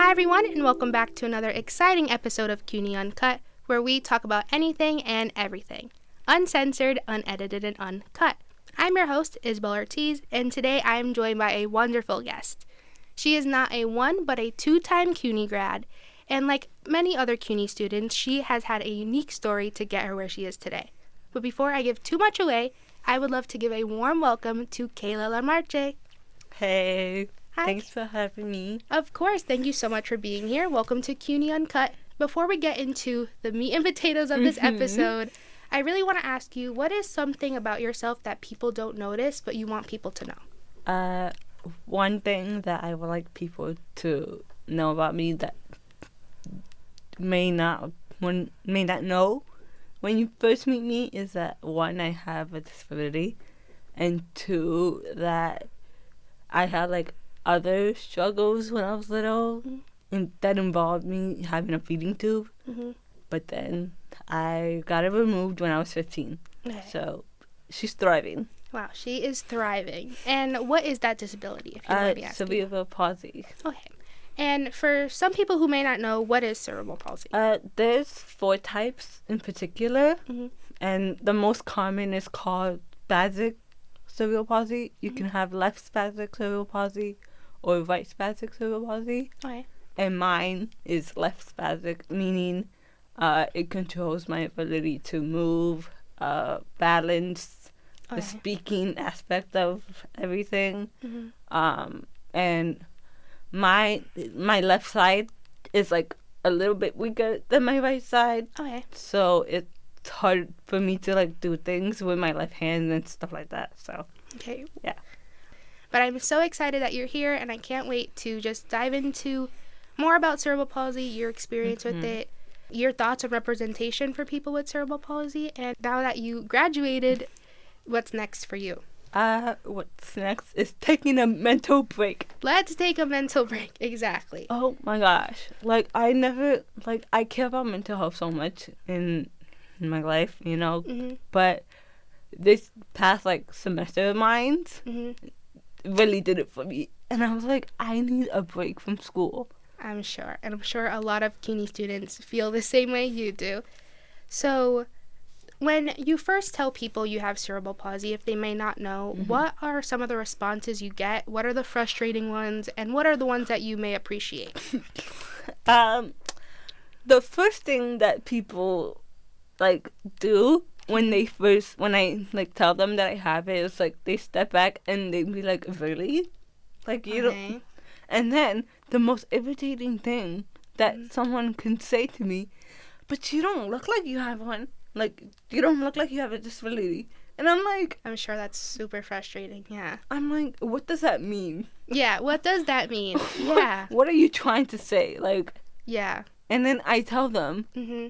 Hi everyone, and welcome back to another exciting episode of CUNY Uncut, where we talk about anything and everything. Uncensored, unedited, and uncut. I'm your host, Isabel Ortiz, and today I am joined by a wonderful guest. She is not a one, but a two-time CUNY grad, and like many other CUNY students, she has had a unique story to get her where she is today. But before I give too much away, I would love to give a warm welcome to Kayla Lamarche. Hey, Hi. thanks for having me. Of course, thank you so much for being here. Welcome to CUNY Uncut. Before we get into the meat and potatoes of this episode, I really want to ask you, what is something about yourself that people don't notice but you want people to know? One thing that I would like people to know about me that may not know when you first meet me is that, one, I have a disability, and two, that I had like other struggles when I was little, and that involved me having a feeding tube. But then I got it removed when I was 15. Okay. So she's thriving. Wow, she is thriving. And what is that disability, if you don't mind me asking? Cerebral palsy. Okay. And for some people who may not know, what is cerebral palsy? There's 4 types in particular, and the most common is called spastic cerebral palsy. You can have left spastic cerebral palsy or right spastic cerebral palsy. Okay. And mine is left spastic, meaning it controls my ability to move, balance, the speaking aspect of everything. And my left side is like a little bit weaker than my right side. Okay. So it's hard for me to like do things with my left hand and stuff like that. So Okay. yeah. But I'm so excited that you're here, and I can't wait to just dive into more about cerebral palsy, your experience with it, your thoughts on representation for people with cerebral palsy, and now that you graduated, what's next for you? What's next is taking a mental break. Let's take a mental break. Exactly. Oh my gosh. Like, I care about mental health so much in my life, you know? But this past, like, semester of mine really did it for me. And I was like, I need a break from school. I'm sure. And I'm sure a lot of CUNY students feel the same way you do. So when you first tell people you have cerebral palsy, if they may not know, what are some of the responses you get? What are the frustrating ones? And what are the ones that you may appreciate? The first thing that people, like, do when I, like, tell them that I have it is, like, they step back and they be like, really? Like, you don't... And then the most irritating thing that someone can say to me, but you don't look like you have one. Like, you don't look like you have a disability. And I'm like... I'm sure that's super frustrating, yeah. I'm like, what does that mean? Yeah, what does that mean? Yeah. What are you trying to say? Like... Yeah. And then I tell them,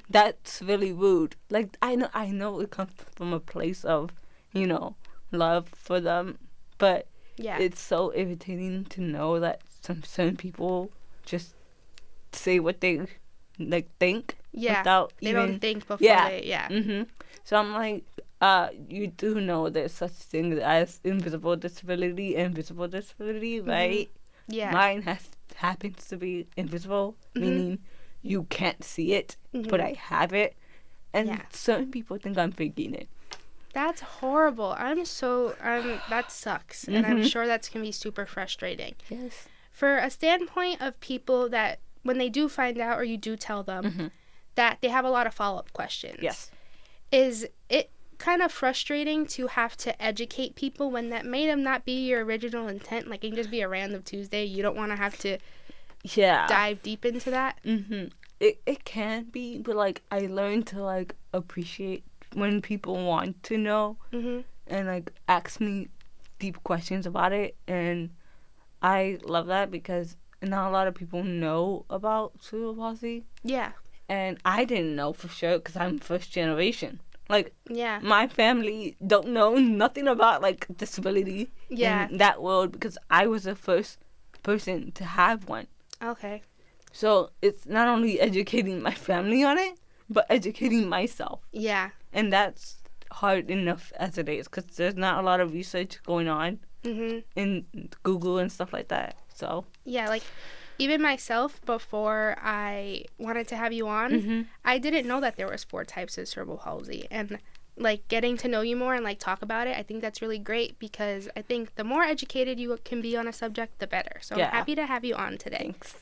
that's really rude. Like, I know it comes from a place of, you know, love for them. But it's so irritating to know that certain people just say what they, like, think. Yeah, without they even, don't think before they, So I'm like, you do know there's such thing as invisible disability and visible disability, right? Yeah. Mine happens to be invisible, meaning you can't see it, but I have it. And certain people think I'm faking it. That's horrible. That sucks. And I'm sure that's going to be super frustrating. Yes. For a standpoint of people that, when they do find out or you do tell them, that they have a lot of follow-up questions. Yes. Is it kind of frustrating to have to educate people when that may not be your original intent? Like, it can just be a random Tuesday. You don't want to have to dive deep into that? It can be, but, like, I learned to, like, appreciate when people want to know and, like, ask me deep questions about it. And I love that because not a lot of people know about cerebral palsy. Yeah. And I didn't know for sure because I'm first generation. Like, my family don't know nothing about, like, disability in that world because I was the first person to have one. Okay. So it's not only educating my family on it, but educating myself. Yeah. And that's hard enough as it is because there's not a lot of research going on in Google and stuff like that. So yeah, like Even myself, before I wanted to have you on, Mm-hmm. I didn't know that there was 4 types of cerebral palsy. And like getting to know you more and like talk about it, I think that's really great because I think the more educated you can be on a subject, the better. So Yeah. I'm happy to have you on today. Thanks.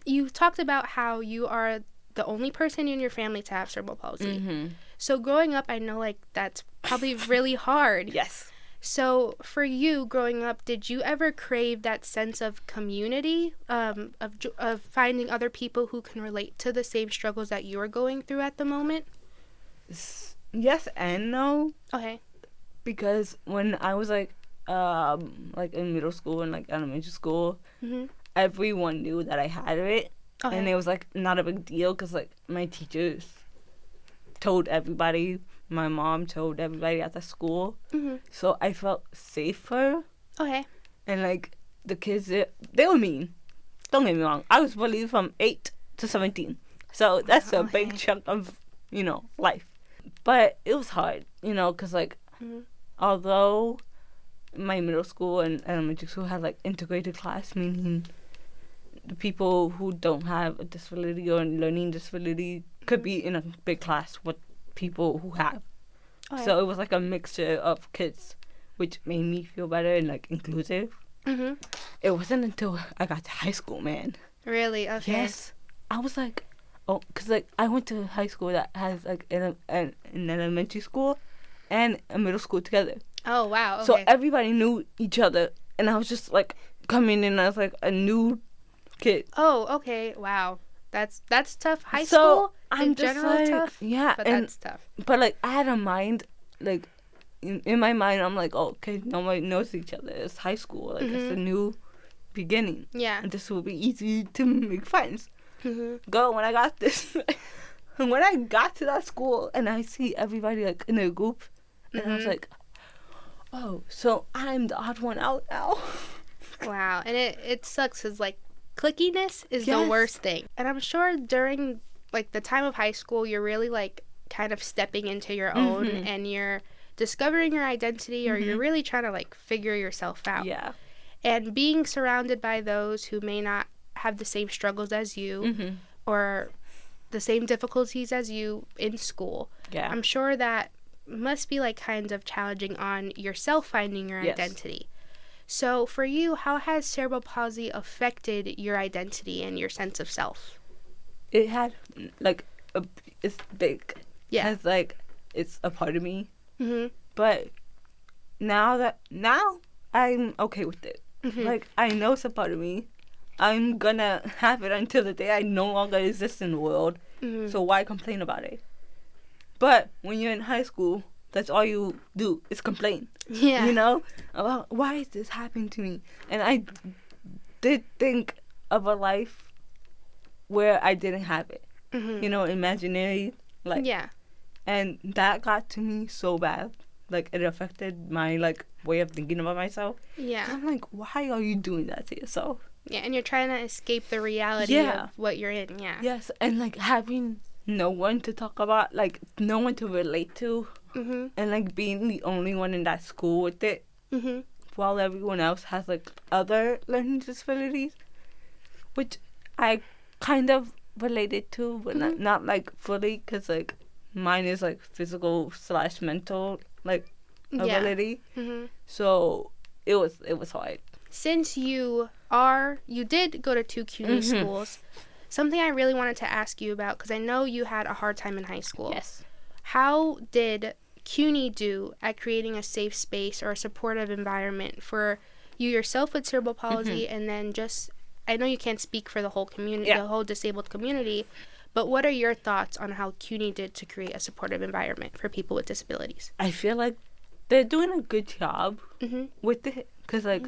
You talked about how you are the only person in your family to have cerebral palsy. Mm-hmm. So growing up, I know like that's probably really hard. Yes. So for you growing up, did you ever crave that sense of community, of finding other people who can relate to the same struggles that you are going through at the moment? Yes and no, Okay. because when I was like in middle school and like elementary school, Mm-hmm. everyone knew that I had it, Okay. and it was like not a big deal because like my teachers told everybody, my mom told everybody at the school, Mm-hmm. so I felt safer. Okay. And like the kids, they were mean. Don't get me wrong, I was bullied from 8 to 17, so that's a big Okay. chunk of life. But it was hard, because like Mm-hmm. although my middle school and elementary school had like integrated class, meaning the people who don't have a disability or learning disability could be in a big class with people who have. Okay. So it was like a mixture of kids, which made me feel better and like inclusive. Mm-hmm. It wasn't until I got to high school, man. Really? Okay. Yes. I was like, oh, because like I went to high school that has like an elementary school and a middle school together. Oh wow. Okay. So everybody knew each other, and I was just like coming in as like a new kid. Oh, okay. Wow. That's tough. High So, school I'm in just general like, tough. yeah, But and that's tough. but like I had a mind, like in my mind I'm like, oh, okay, nobody knows each other. It's high school, like it's a new beginning, Yeah. and this will be easy to make friends. Mm-hmm. Girl, when I got this, when I got to that school and I see everybody like in a group, and I was Mhm. like, oh, so I'm the odd one out now. Wow. And it sucks because like clickiness is the Yes. worst thing. And I'm sure during like the time of high school, you're really like kind of stepping into your own Mhm. and you're discovering your identity or you're Mhm. really trying to like figure yourself out. Yeah. And being surrounded by those who may not have the same struggles as you Mm-hmm. or the same difficulties as you in school, Yeah. I'm sure that must be like kind of challenging on yourself finding your Yes. identity. So for you, how has cerebral palsy affected your identity and your sense of self? It had like it's big. Yeah. It's like it's a part of me, Mhm. but now I'm okay with it. Mhm. Like I know it's a part of me. I'm gonna have it until the day I no longer exist in the world. Mhm. So why complain about it? But when you're in high school, that's all you do is complain. Yeah. You know, about why is this happening to me? And I did think of a life where I didn't have it. Mhm. You know, imaginary, like, Yeah. and that got to me so bad. Like, it affected my like way of thinking about myself. And Yeah. I'm like, why are you doing that to yourself? Yeah. And you're trying to escape the reality Yeah. of what you're in. Yeah. Yes, and like having no one to talk about, like no one to relate to, Mhm. and like being the only one in that school with it, Mhm. while everyone else has like other learning disabilities, which I kind of related to, but not like fully, because like mine is like physical / mental like Yeah. ability. Mhm. So it was hard. Since you did go to 2 CUNY Mhm. schools, something I really wanted to ask you about, because I know you had a hard time in high school. Yes. How did CUNY do at creating a safe space or a supportive environment for you yourself with cerebral palsy, and then just, I know you can't speak for the whole community, Yeah. the whole disabled community, but what are your thoughts on how CUNY did to create a supportive environment for people with disabilities? I feel like they're doing a good job Mhm. with it, because like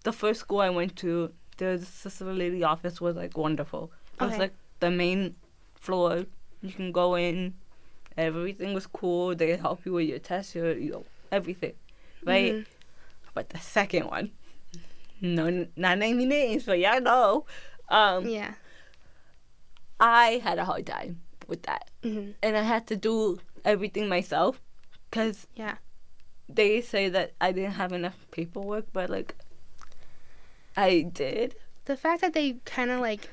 the first school I went to, the disability office was like wonderful. It was Okay. like the main floor. You can go in. Everything was cool. They help you with your test, everything, right? Mhm. But the second one, no, not naming names, but y'all know, Yeah. I had a hard time with that, Mhm. and I had to do everything myself, because Yeah. they say that I didn't have enough paperwork, but like I did. The fact that they kind of like,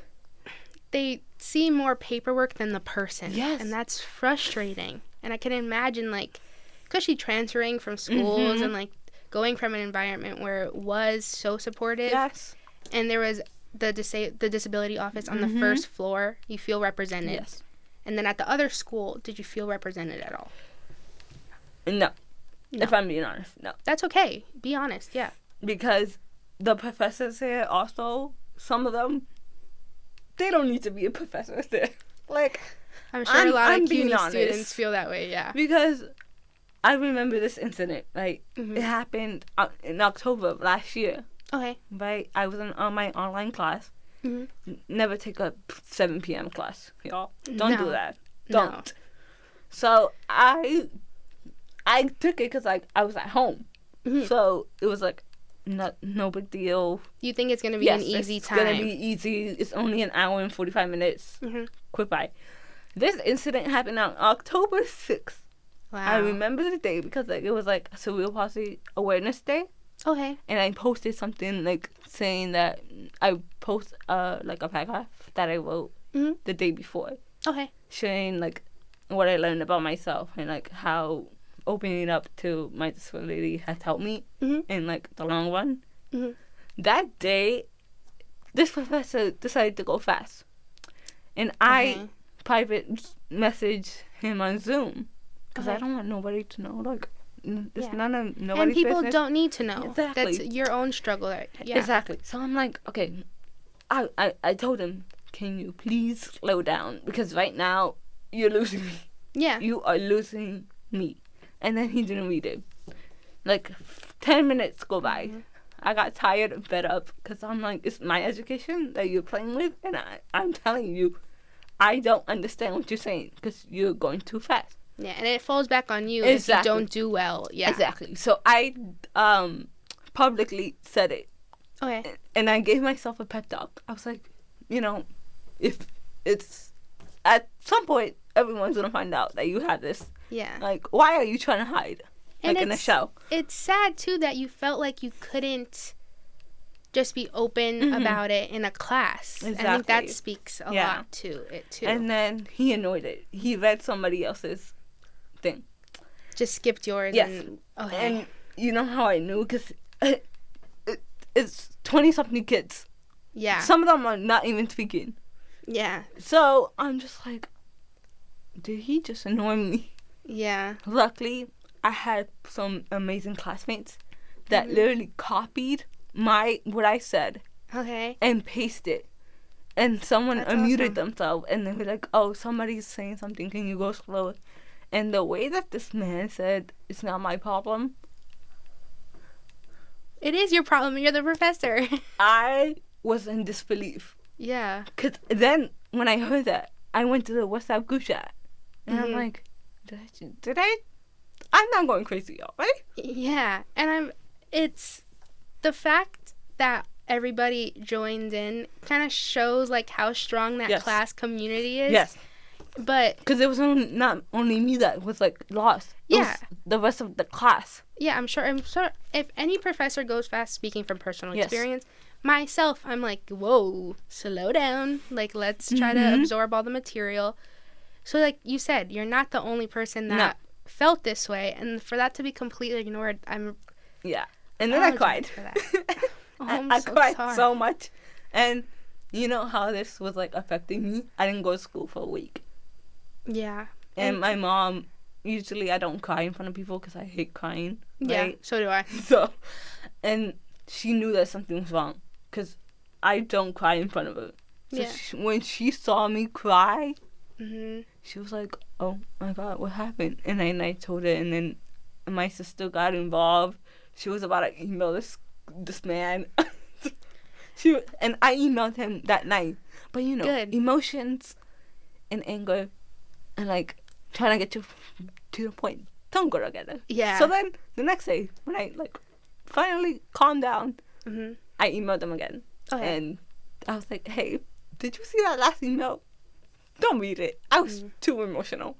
they see more paperwork than the person. Yes. And that's frustrating. And I can imagine, like, especially transferring from schools and, like, going from an environment where it was so supportive. Yes. And there was the disability office on the first floor. You feel represented. Yes. And then at the other school, did you feel represented at all? No. No. If I'm being honest, no. That's okay. Be honest, yeah. Because the professors here also, some of them, they don't need to be a professor there. Like, I'm sure a lot I'm of being CUNY honest. students feel that way, yeah. Because I remember this incident, right? It happened in October of last year, Okay. right? I was on my online class. Never take a 7 p.m. class, y'all. Don't do No. that. No. Don't. So I took it because, like, I was at home. So it was, like, no big deal. You think it's going to be an easy it's time? gonna be easy. It's only an hour and 45 minutes. Quick by. This incident happened on October 6th. Wow. I remember the day because, like, it was like Cerebral Palsy Awareness Day, Okay. and I posted something like saying that I post like a paragraph that I wrote the day before, Okay. sharing like what I learned about myself and like how opening up to my disability has helped me in like the long run. That day, this professor decided to go fast, and I private message him on Zoom because I don't want nobody to know. Like, it's none of nobody's And people business. don't need to know. Exactly. That's your own struggle. Yeah. Exactly. So I'm like, okay, I told him, can you please slow down? Because right now, you're losing me. Yeah. You are losing me. And then he didn't read it. Like, 10 minutes go by. I got tired and fed up because I'm like, it's my education that you're playing with. And I'm telling you, I don't understand what you're saying because you're going too fast. Yeah, and it falls back on you Exactly. if you don't do well. Yeah. Exactly. So I publicly said it. Okay. And I gave myself a pep talk. I was like, you know, if it's at some point, everyone's going to find out that you have this. Yeah. Like, why are you trying to hide? And Like in a show. It's sad, too, that you felt like you couldn't just be open about it in a class. Exactly. I think that speaks a lot to it, too. And then he annoyed it. He read somebody else's thing. Just skipped yours. Yes. And And you know how I knew? Because it's 20-something kids. Yeah. Some of them are not even speaking. Yeah. So I'm just like, did he just annoy me? Yeah. Luckily, I had some amazing classmates that literally copied what I said Okay. and pasted. And someone That's unmuted awesome. themselves and they were like, oh, somebody's saying something. Can you go slower? And the way that this man said, it's not my problem, It is your problem. You're the professor. I was in disbelief. Yeah. Because then when I heard that, I went to the WhatsApp group chat. And I'm like, did I? I'm not going crazy, y'all, right? Yeah. And it's the fact that everybody joined in kind of shows like how strong that Yes. class community is. Yes. But Because it was not only me that was like lost. It Yeah. was the rest of the class. yeah, I'm sure if any professor goes fast, speaking from personal Yes. experience, myself, I'm like, whoa, slow down. Like, let's try to absorb all the material. So like you said, you're not the only person that felt this way. And for that to be completely ignored, I'm Yeah. And then I cried. for that. Oh, I'm I so cried sorry. so much. And you know how this was like affecting me? I didn't go to school for a week. Yeah. And my mom, usually I don't cry in front of people because I hate crying. Yeah, Right? so do I. So, and she knew that something was wrong because I don't cry in front of her. So Yeah. when she saw me cry, Mm-hmm. she was like, oh my God, what happened? And then I told her, and then my sister got involved. She was about to email this man. And I emailed him that night. But you know, Good. emotions and anger and like trying to get you to the point don't go together. Yeah. So then the next day, when I like finally calmed down, Mm-hmm. I emailed them again. Okay. And I was like, hey, did you see that last email? Don't read it. I was too emotional.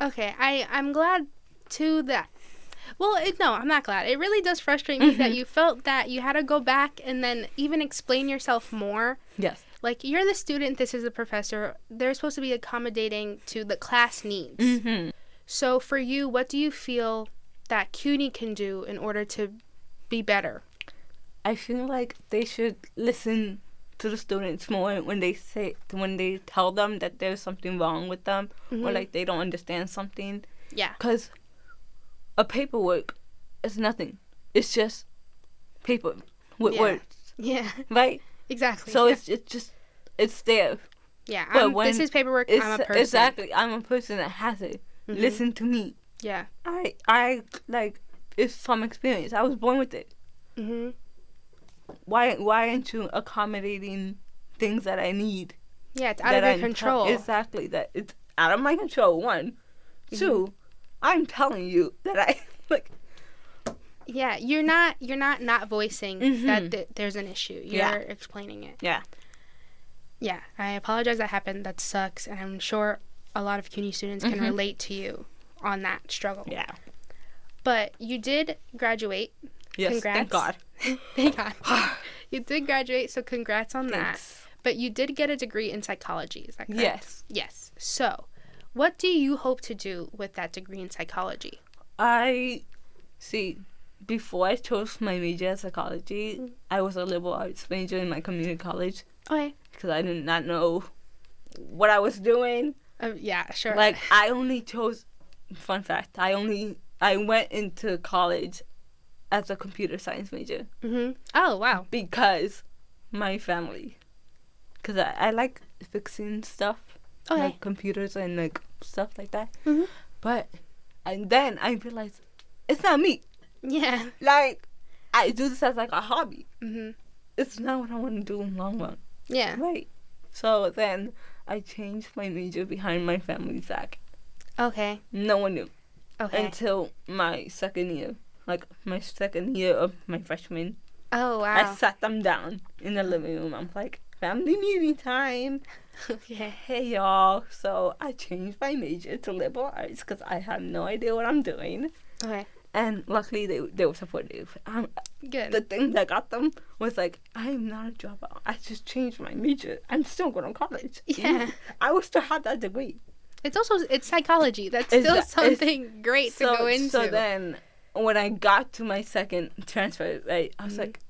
Okay, I'm glad too that Well, no, I'm not glad. It really does frustrate me that you felt that you had to go back and then even explain yourself more. Yes. Like, you're the student, this is the professor. They're supposed to be accommodating to the class needs. Mm-hmm. So for you, what do you feel that CUNY can do in order to be better? I feel like they should listen to the students more when they tell them that there's something wrong with them, or like they don't understand something. Yeah. Because a paperwork is nothing. It's just paper with words. Yeah. Right? Exactly. So it's there. Yeah. But this is paperwork. I'm a person. Exactly. I'm a person that has it. Listen to me. Yeah. I like, it's from experience. I was born with it. Mm-hmm. Why aren't you accommodating things that I need? Yeah, it's out of your control. Exactly. That it's out of my control, one. Two, I'm telling you that I, like... Yeah, you're not voicing that there's an issue. You're explaining it. Yeah. Yeah, I apologize that happened. That sucks. And I'm sure a lot of CUNY students can relate to you on that struggle. Yeah. But you did graduate. Yes, Congrats. thank God. Thank God. You did graduate, so congrats on Thanks. that. But you did get a degree in psychology, is that correct? Yes. Yes. So, what do you hope to do with that degree in psychology? Before I chose my major in psychology, I was a liberal arts major in my community college. Okay. Because I did not know what I was doing. Yeah, sure. Like, I only chose, fun fact, I went into college as a computer science major. Mm-hmm. Oh, wow. Because my family. Because I like fixing stuff. Okay. Like computers and like stuff like that. Mm-hmm. And then I realized it's not me. Yeah. Like, I do this as like a hobby. Mm-hmm. It's not what I want to do in the long run. Yeah. Right. So then I changed my major behind my family's back. Okay. No one knew. Okay. Until my second year. Like, my second year of my freshman. Oh, wow. I sat them down in the living room. I'm like, family meeting time. Okay. Hey, y'all. So I changed my major to liberal arts because I have no idea what I'm doing. Okay. And luckily, they were supportive. Good. The thing that got them was like, I'm not a dropout. I just changed my major. I'm still going to college. Yeah. I will still have that degree. It's psychology. That's still something great to go into. So then, when I got to my second transfer, right, I was like,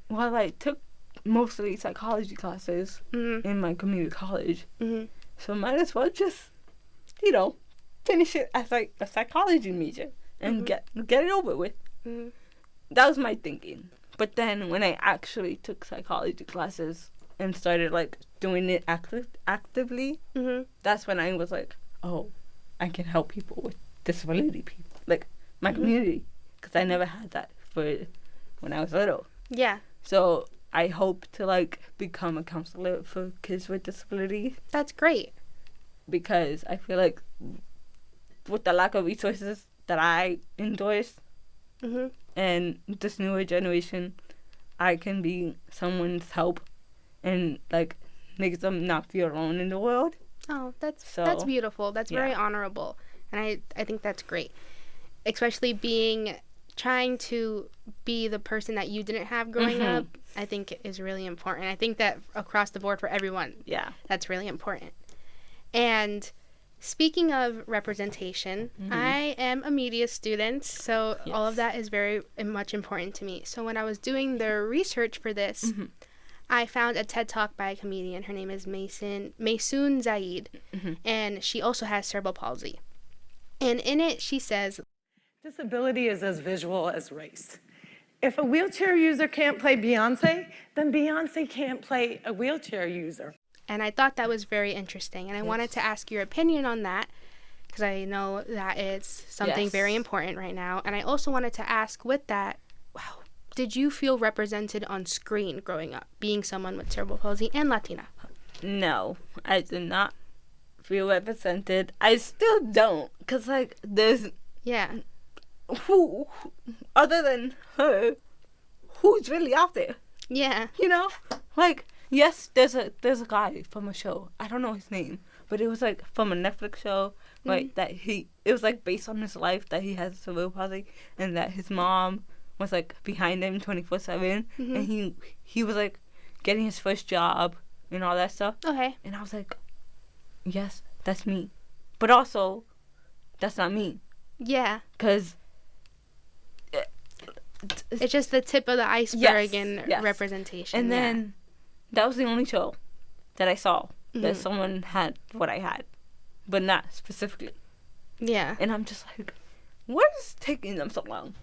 well, I took mostly psychology classes in my community college. Mm-hmm. So might as well just, finish it as like a psychology major and get it over with. Mm-hmm. That was my thinking. But then when I actually took psychology classes and started like doing it actively, that's when I was like, oh, I can help people with disability people, like my community, because I never had that when I was little. Yeah. So I hope to like become a counselor for kids with disabilities. That's great. Because I feel like with the lack of resources that I endorse and this newer generation, I can be someone's help and like make them not feel alone in the world. Oh, that's beautiful. That's very honorable. And I think that's great. Especially trying to be the person that you didn't have growing up, I think is really important. I think that across the board for everyone, that's really important. And speaking of representation, I am a media student, so all of that is very much important to me. So when I was doing the research for this, I found a TED Talk by a comedian. Her name is Maysoon Zayid, and she also has cerebral palsy. And in it, she says, disability is as visual as race. If a wheelchair user can't play Beyonce, then Beyonce can't play a wheelchair user. And I thought that was very interesting. And I wanted to ask your opinion on that, because I know that it's something very important right now. And I also wanted to ask with that, did you feel represented on screen growing up, being someone with cerebral palsy and Latina? No, I did not feel represented. I still don't, because like there's who other than her, who's really out there? Yeah. Like, yes, there's a guy from a show. I don't know his name, but it was like from a Netflix show Like, that it was, like, based on his life that he has cerebral palsy and that his mom was, like, behind him 24/7. And he was, like, getting his first job and all that stuff. Okay. And I was like, yes, that's me. But also, that's not me. Yeah. Because it's just the tip of the iceberg in yes. representation. And then that was the only show that I saw that Mm-hmm. someone had what I had, but not specifically. Yeah. And I'm just like, what is taking them so long?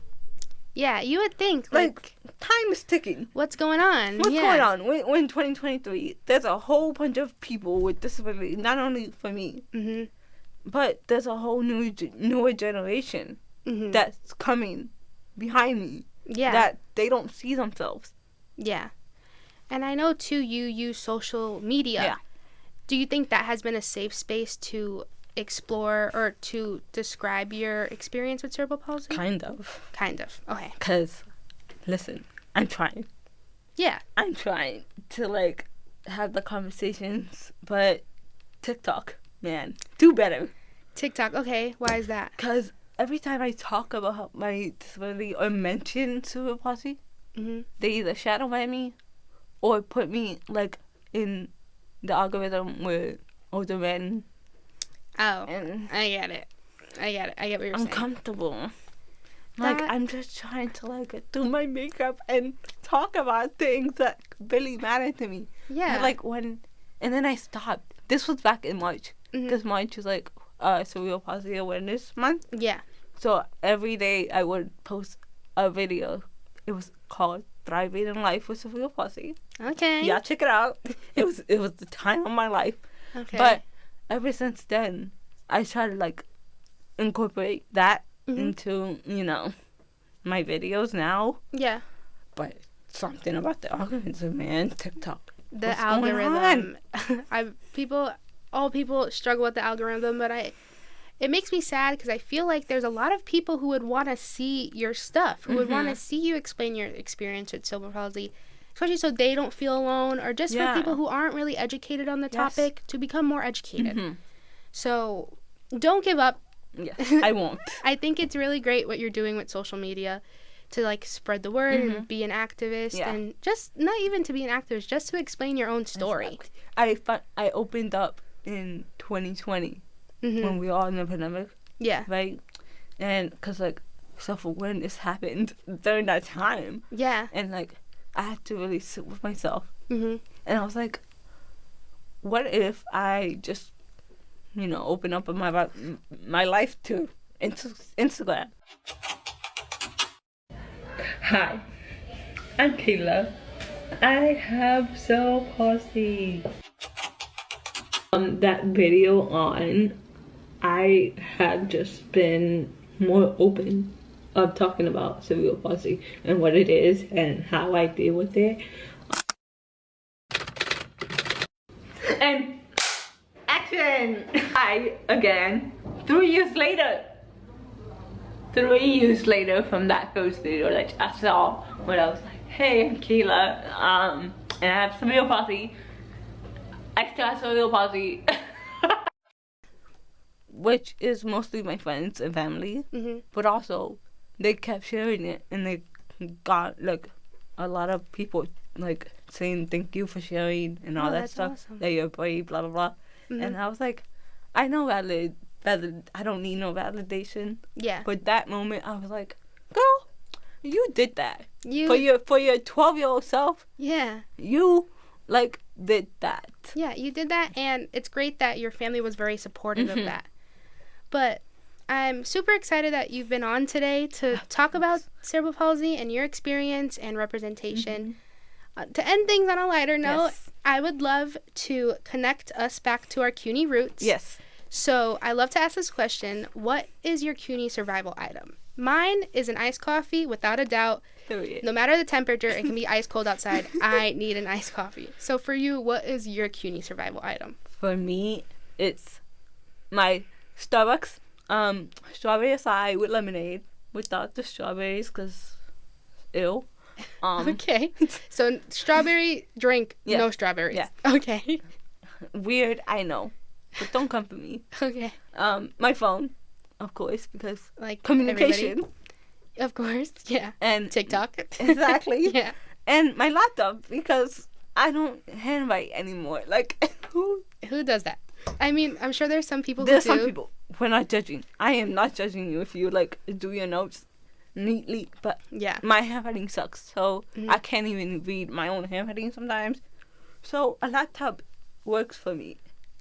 Yeah, you would think, Like, time is ticking. what's going on? What's going on? We're in 2023. There's a whole bunch of people with disabilities, not only for me, Mm-hmm. but there's a whole newer generation Mm-hmm. that's coming behind me Yeah. that they don't see themselves. Yeah. And I know, too, you use social media. Yeah. Do you think that has been a safe space to explore or to describe your experience with cerebral palsy? Kind of. Kind of. Okay. Because, listen, I'm trying. Yeah. I'm trying to, like, have the conversations, but TikTok, man, do better. TikTok. Okay. Why is that? Because every time I talk about my disability or mention cerebral palsy, Mm-hmm. they either shadow ban me or put me, like, in the algorithm with older men. Oh. And I get it. I get what you're saying. uncomfortable. Like, That- I'm just trying to, like, do my makeup and talk about things that really matter to me. Yeah. And, like, and then I stopped. This was back in March. Mhm. Because March is, like, Cerebral Palsy Awareness Month. Yeah. So every day I would post a video. It was called Thriving in Life with Cerebral Palsy. Okay. Yeah, check it out. It was the time of my life. Okay. But ever since then, I try to, like, incorporate that Mhm. into, my videos now. Yeah. But something about the algorithm, man. TikTok. The What's going algorithm. All people struggle with the algorithm, but it makes me sad because I feel like there's a lot of people who would want to see your stuff, who would want to see you explain your experience with cerebral palsy, especially so they don't feel alone, or just Yeah. for people who aren't really educated on the Yes. topic to become more educated. Mhm. So don't give up. Yes, I won't. I think it's really great what you're doing with social media to, like, spread the word and be an activist, Yeah. and just not even to be an activist, just to explain your own story. I opened up in 2020 Mhm. when we were all in the pandemic, Yeah. right? And because, like, self-awareness happened during that time. Yeah. And, like, I had to really sit with myself. Mhm. And I was like, what if I just, open up my life to Instagram? Hi, I'm Kayla. I have cerebral palsy. That video on, I have just been more open of talking about cerebral palsy and what it is and how I deal with it. And action! Again, 3 years later. 3 years later from that first video that I saw, when I was like, hey, I'm Kayla, and I have cerebral palsy. I still have cerebral palsy. Which is mostly my friends and family, Mhm. but also they kept sharing it, and they got, like, a lot of people, like, saying thank you for sharing and all Oh, that that's stuff, awesome. that you're brave, blah blah blah. And I was like, I know I don't need no validation. Yeah. But that moment, I was like, girl, you did that. You. For your 12-year-old self, Yeah. you, like, did that. Yeah, you did that, and it's great that your family was very supportive of that. But I'm super excited that you've been on today to talk about cerebral palsy and your experience and representation. To end things on a lighter note, Yes. I would love to connect us back to our CUNY roots. Yes. So I love to ask this question: what is your CUNY survival item? Mine is an iced coffee, without a doubt. Period. No matter the temperature, it can be ice cold outside. I need an iced coffee. So for you, what is your CUNY survival item? For me, it's my Starbucks strawberry acai with lemonade without the strawberries, because ew. Okay. So strawberry drink, Yeah. no strawberries. Yeah. Okay. Weird, I know. but don't come for me. Okay. My phone, of course, because Like communication. everybody? Of course. Yeah. And TikTok. Exactly. Yeah. And my laptop, because I don't handwrite anymore. Like, Who does that? I mean, I'm sure there's some people there's who do. some people. We're not judging. I am not judging you if you like do your notes neatly, but Yeah. my handwriting sucks, so Mhm. I can't even read my own handwriting sometimes. So a laptop works for me,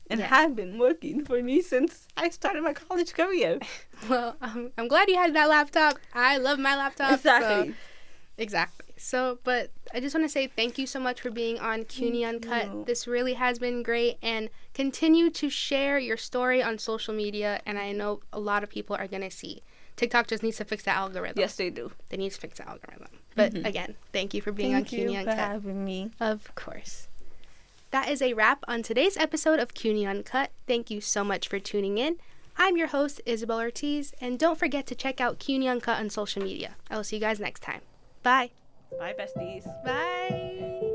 and Yeah. has been working for me since I started my college career. Well, I'm glad you had that laptop. I love my laptop. Exactly. So, exactly. So, but I just want to say thank you so much for being on CUNY Uncut. you. This really has been great, and continue to share your story on social media. And I know a lot of people are gonna see. TikTok just needs to fix the algorithm. Yes, they do. They need to fix the algorithm. But again, thank you for being on Thank you CUNY for Uncut. having me. Of course. That is a wrap on today's episode of CUNY Uncut. Thank you so much for tuning in. I'm your host, Isabel Ortiz, and don't forget to check out CUNY Uncut on social media. I will see you guys next time. Bye. Bye, besties. Bye.